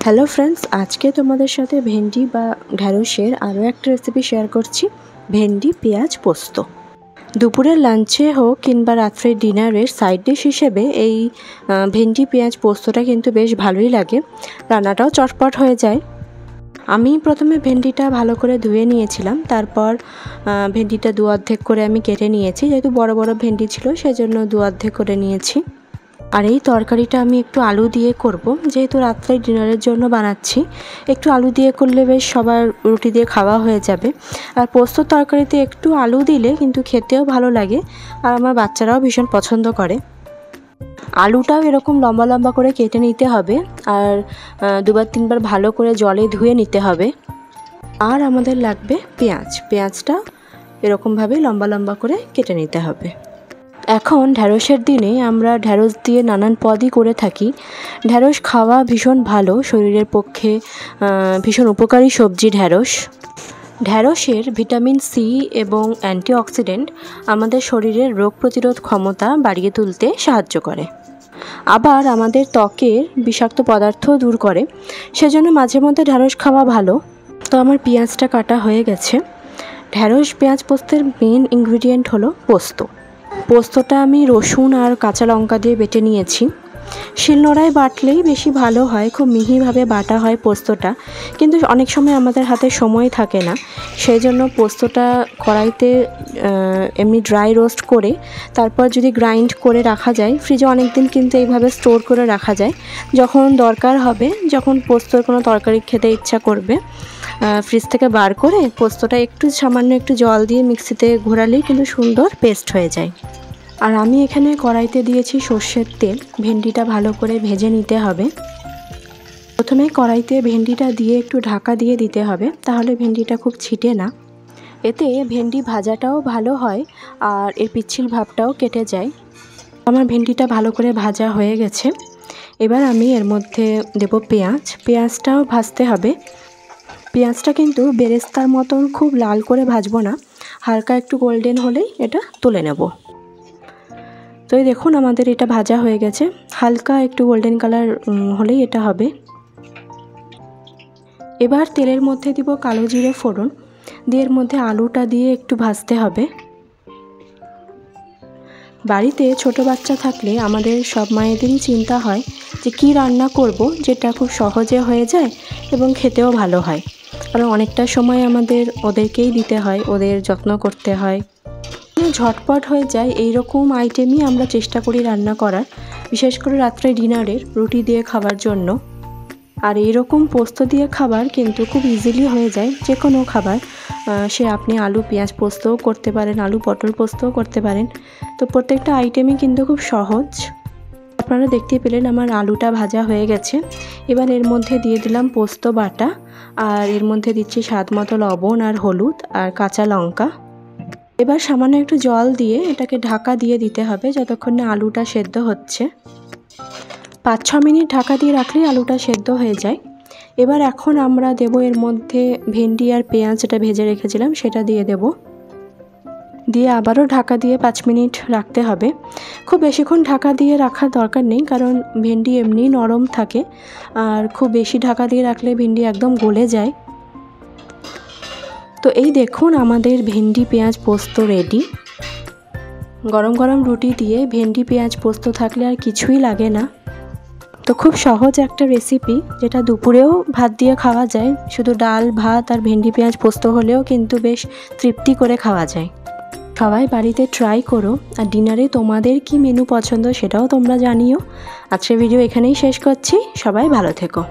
Hello friends, আজকে তোমাদের সাথে ভেন্ডি বা ঢ্যাঁড়সের আরও একটা রেসিপি শেয়ার করছি। ভেন্ডি পেঁয়াজ পোস্ত। দুপুরের লাঞ্চে হোক কিংবা রাত্রের ডিনারের সাইড ডিশ হিসেবে এই ভেন্ডি পেঁয়াজ পোস্তটা কিন্তু বেশ ভালোই লাগে। রান্নাটাও চটপট হয়ে যায়। আমি প্রথমে ভেন্ডিটা ভালো করে ধুয়ে নিয়েছিলাম, তারপর ভেন্ডিটা দু অর্ধেক করে আমি কেটে নিয়েছি। যেহেতু বড় বড় ভেন্ডি ছিল সেজন্য দু অর্ধেক করে নিয়েছি। আর এই তরকারিটা আমি একটু আলু দিয়ে করব, যেহেতু রাত্রে ডিনারের জন্য বানাচ্ছি। একটু আলু দিয়ে করলে বেশ সবার রুটি দিয়ে খাওয়া হয়ে যাবে। আর পোস্তর তরকারিতে একটু আলু দিলে কিন্তু খেতেও ভালো লাগে, আর আমার বাচ্চারাও ভীষণ পছন্দ করে। আলুটাও এরকম লম্বা লম্বা করে কেটে নিতে হবে, আর দুবার তিনবার ভালো করে জলে ধুয়ে নিতে হবে। আর আমাদের লাগবে পেঁয়াজটা এরকমভাবে লম্বা লম্বা করে কেটে নিতে হবে। এখন ঢ্যাঁড়সের দিনে আমরা ঢ্যাঁড়স দিয়ে নানান পদই করে থাকি। ঢ্যাঁড়স খাওয়া ভীষণ ভালো, শরীরের পক্ষে ভীষণ উপকারী সবজি ঢ্যাঁড়সের ভিটামিন সি এবং অ্যান্টিঅক্সিডেন্ট আমাদের শরীরের রোগ প্রতিরোধ ক্ষমতা বাড়িয়ে তুলতে সাহায্য করে, আবার আমাদের ত্বকের বিষাক্ত পদার্থ দূর করে। সেজন্য মাঝে মধ্যে ঢ্যাঁড়স খাওয়া ভালো। তো আমার পেঁয়াজটা কাটা হয়ে গেছে। ঢ্যাঁড়স পেঁয়াজ পোস্তের মেন ইনগ্রিডিয়েন্ট হলো পোস্তটা আমি রসুন আর কাঁচা লঙ্কা দিয়ে বেটে নিয়েছি। শিলনোড়ায় বাটলেই বেশি ভালো হয়, খুব মিহিভাবে বাটা হয় পোস্তটা, কিন্তু অনেক সময় আমাদের হাতে সময় থাকে না। সেই জন্য পোস্তটা কড়াইতে এমনি ড্রাই রোস্ট করে তারপর যদি গ্রাইন্ড করে রাখা যায়, ফ্রিজে অনেক দিন কিন্তু এইভাবে স্টোর করে রাখা যায়। যখন দরকার হবে, যখন পোস্তর কোনো তরকারি খেতে ইচ্ছা করবে, ফ্রিজ থেকে বার করে পোস্তটা সামান্য একটু জল দিয়ে মিক্সিতে ঘোরালেই কিন্তু সুন্দর পেস্ট হয়ে যায়। আর আমি এখানে কড়াইতে দিয়েছি সর্ষের তেল। ভেন্ডিটা ভালো করে ভেজে নিতে হবে। প্রথমে কড়াইতে ভেন্ডিটা দিয়ে একটু ঢাকা দিয়ে দিতে হবে, তাহলে ভেন্ডিটা খুব ছিটে না। এতে ভেন্ডি ভাজাটাও ভালো হয় আর এর পিচ্ছিল ভাবটাও কেটে যায়। আমার ভেন্ডিটা ভালো করে ভাজা হয়ে গেছে। এবার আমি এর মধ্যে দেব পেঁয়াজটাও ভাজতে হবে। পেঁয়াজটা কিন্তু বেরেস্তার মতন খুব লাল করে ভাজবো না, হালকা একটু গোল্ডেন হলেই এটা তুলে নেব। তো এই দেখুন আমাদের এটা ভাজা হয়ে গেছে, হালকা একটু গোল্ডেন কালার হলেই এটা হবে। এবার তেলের মধ্যে দিব কালো জিরে ফোড়ন দিয়ে এর মধ্যে আলুটা দিয়ে একটু ভাজতে হবে। বাড়িতে ছোট বাচ্চা থাকলে আমাদের সব মায়েদেরই চিন্তা হয় যে কী রান্না করব যেটা খুব সহজে হয়ে যায় এবং খেতেও ভালো হয়, কারণ অনেকটা সময় আমাদের ওদেরকেই দিতে হয়, ওদের যত্ন করতে হয়। ঝটপট হয়ে যায় এই রকম আইটেমই আমরা চেষ্টা করি রান্না করার, বিশেষ করে রাত্রে ডিনারের রুটি দিয়ে খাবার জন্য। আর এইরকম পোস্ত দিয়ে খাবার কিন্তু খুব ইজিলি হয়ে যায়, যে কোনো খাবার। সে আপনি আলু পেঁয়াজ পোস্তও করতে পারেন, আলু পটল পোস্তও করতে পারেন। তো প্রত্যেকটা আইটেমই কিন্তু খুব সহজ। আপনারা দেখতে পেলেন আমার আলুটা ভাজা হয়ে গেছে। এবার এর মধ্যে দিয়ে দিলাম পোস্ত বাটা, আর এর মধ্যে দিচ্ছি স্বাদ মতো লবণ আর হলুদ আর কাঁচা লঙ্কা। এবার সামান্য একটু জল দিয়ে এটাকে ঢাকা দিয়ে দিতে হবে যতক্ষণ না আলুটা সেদ্ধ হচ্ছে। 5-6 মিনিট ঢাকা দিয়ে রাখলেই আলুটা সেদ্ধ হয়ে যায়। এবার এখন আমরা দেব এর মধ্যে ভেন্ডি আর পেঁয়াজ যেটা ভেজে রেখেছিলাম সেটা দিয়ে দেব, দিয়ে আবারও ঢাকা দিয়ে 5 মিনিট রাখতে হবে। খুব বেশিক্ষণ ঢাকা দিয়ে রাখার দরকার নেই, কারণ ভেন্ডি এমনি নরম থাকে, আর খুব বেশি ঢাকা দিয়ে রাখলে ভেন্ডি একদম গলে যায়। তো এই দেখুন আমাদের ভেন্ডি পেঁয়াজ পোস্ত রেডি। গরম গরম রুটি দিয়ে ভেন্ডি পেঁয়াজ পোস্ত থাকলে আর কিছুই লাগে না। তো খুব সহজ একটা রেসিপি, যেটা দুপুরেও ভাত দিয়ে খাওয়া যায়। শুধু ডাল ভাত আর ভেন্ডি পেঁয়াজ পোস্ত হলেও কিন্তু বেশ তৃপ্তি করে খাওয়া যায়। সবাই বাড়িতে ট্রাই করো। আর ডিনারে তোমাদের কি মেনু পছন্দ সেটাও তোমরা জানিও। আজকের ভিডিও এখানেই শেষ করছি। সবাই ভালো থেকো।